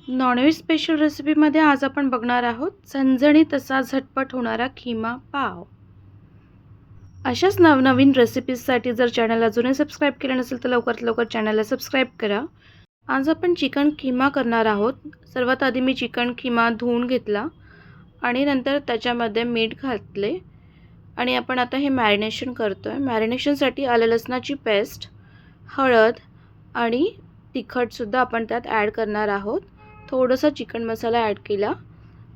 Non veg special रेसिपीमध्ये आज आपण बघणार आहोत झणझणीत असा झटपट होणारा खिमा पाव। अशाच नवनवीन रेसिपीजसाठी जर चॅनल अजूनही सबस्क्राईब केले नसेल तर लवकरात लवकर चॅनलला सबस्क्राईब करा। आज आपण चिकन खिमा करणार आहोत। सर्वात आधी मी चिकन खिमा धुवून घेतला आणि नंतर त्याच्यामध्ये मीठ घातले आणि आपण आता हे मॅरिनेशन करतोय। मॅरिनेशनसाठी आलं लसणाची पेस्ट, हळद आणि तिखट सुद्धा आपण त्यात ॲड करणार आहोत। थोडासा चिकन मसाला ॲड केला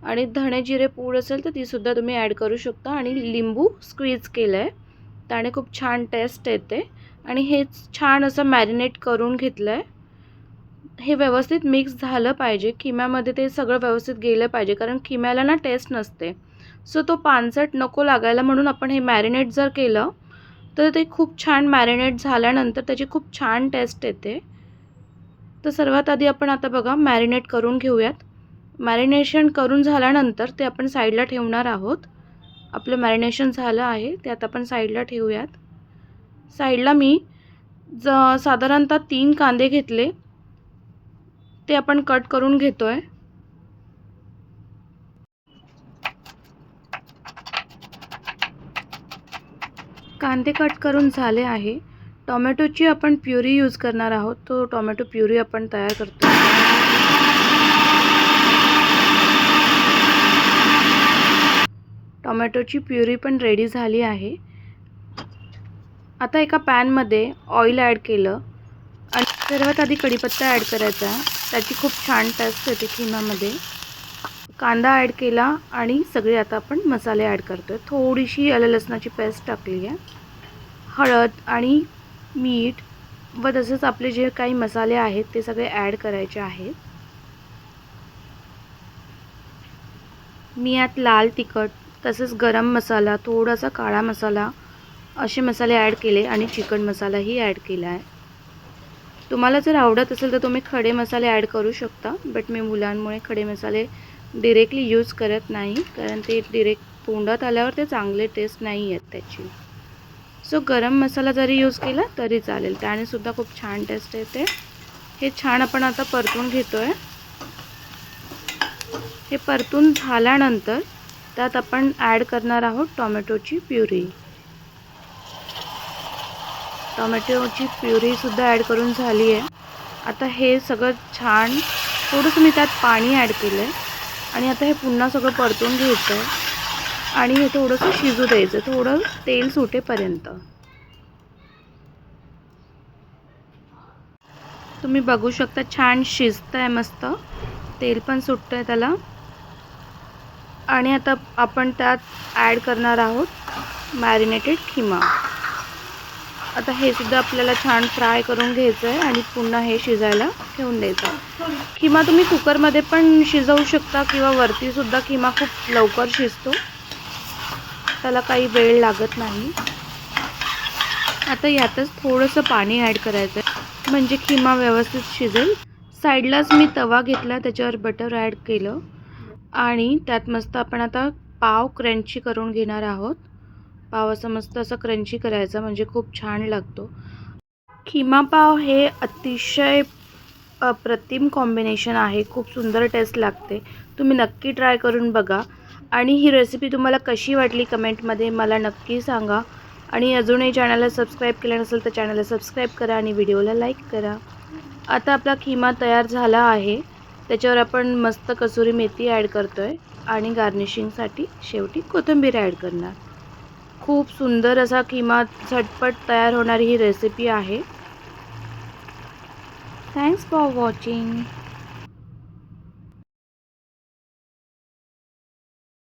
आणि धणे जिरे पूड असेल तर ती सुद्धा तुम्ही ॲड करू शकता आणि लिंबू स्क्वीज केलंय, त्याने खूप छान टेस्ट येते। आणि हे छान असं मॅरिनेट करून घेतलंय। हे व्यवस्थित मिक्स झालं पाहिजे, खिम्यामध्ये ते सगळं व्यवस्थित गेलं पाहिजे, कारण खिम्याला ना टेस्ट नसते। सो तो पानसट नको लागायला म्हणून आपण हे मॅरिनेट जर केलं तर ते खूप छान मॅरिनेट झाल्यानंतर त्याची खूप छान टेस्ट येते। तर सर्वात आधी आपण आता बघा मॅरिनेट करून घेऊयात। मॅरिनेशन करून झाल्यानंतर ते आपण साईडला ठेवणार आहोत। आपलं मॅरिनेशन झालं आहे, ते आता आपण साईडला ठेवूयात। साईडला मी साधारणतः 3 कांदे घेतले, ते आपण कट करून घेतोय। कांदे कट करून झाले आहे। टोमॅटोची आपण प्युरी यूज करणार आहोत, तो टोमॅटो प्युरी आपण तयार करतो। टोमॅटोची प्युरी पण रेडी झाली आहे। आता एका पॅन मध्ये ऑइल ॲड केलं आणि सर्वात आधी कढीपत्ता ॲड करायचा, त्याची खूप छान टेस्ट येते खिम्यामध्ये। कांदा ॲड केला आणि सगळे आता आपण मसाले ॲड करतोय। थोडीशी आलं लसणाची पेस्ट टाकली आहे, हळद आणि मीठ व तसेच आपले जे काही मसाले आहेत ते सगळे ॲड करायचे आहेत। मी यात लाल तिखट, तसेच गरम मसाला, थोडासा काळा मसाला असे मसाले ॲड केले आणि चिकन मसालाही ॲड केला आहे। तुम्हाला जर आवडत असेल तर तुम्ही खडे मसाले ॲड करू शकता, बट मी मुलांमुळे खडे मसाले डायरेक्टली यूज करत नाही, कारण ते डायरेक्ट तोंडात आल्यावर ते चांगले टेस्ट नाही येत त्याची। सो गरम मसाला जरी यूज केला तरी चालेल, त्याने सुद्धा खूप छान टेस्ट येते। हे छान आपण आता परतून घेतोय। हे परतून झाल्यानंतर त्यात आपण ॲड करणार आहोत टोमॅटोची प्युरी। टोमॅटोची प्युरी सुद्धा ॲड करून झाली आहे। आता हे सगळं छान, थोडंसं मी त्यात पाणी ॲड केलं आहे आणि आता हे पुन्हा सगळं परतून घ्यायचं आहे आणि हे थोडंसं शिजू द्यायचं, थोडं तेल सुटेपर्यंत। तुम्ही बघू शकता छान शिजतंय, मस्त तेल पण सुटतंय त्याला। आणि आता आपण त्यात ॲड करणार आहोत मॅरिनेटेड खिमा। आता हे सुद्धा आपल्याला छान फ्राय करून घ्यायचं आहे आणि पुन्हा हे शिजायला ठेवून द्यायचं। खिमा तुम्ही कुकरमध्ये पण शिजवू शकता किंवा वरती सुद्धा खिमा खूप लवकर शिजतो, त्याला काही वेळ लागत नाही। आता यातच थोडंसं पाणी ॲड करायचं आहे, म्हणजे खिमा व्यवस्थित शिजेल। साईडलाच मी तवा घेतला, त्याच्यावर बटर ॲड केलं आणि त्यात मस्त आपण आता पाव क्रंची करून घेणार आहोत। पाव असं मस्त असं क्रंची करायचा, म्हणजे खूप छान लागतो। खिमा पाव हे अतिशय अप्रतिम कॉम्बिनेशन आहे, खूप सुंदर टेस्ट लागते। तुम्ही नक्की ट्राय करून बघा आणि ही रेसिपी तुम्हाला कशी वाटली कमेंटमध्ये मला नक्की सांगा। आणि अजूनही चॅनलला सबस्क्राईब केलं नसेल तर चॅनलला सबस्क्राईब करा आणि व्हिडिओला लाईक करा। आता आपला खिमा तयार झाला आहे, त्याच्यावर आपण मस्त कसुरी मेथी ॲड करतोय आणि गार्निशिंगसाठी शेवटी कोथिंबीर ॲड करणार। खूप सुंदर असा खिमा झटपट तयार होणारी ही रेसिपी आहे। Thanks for watching.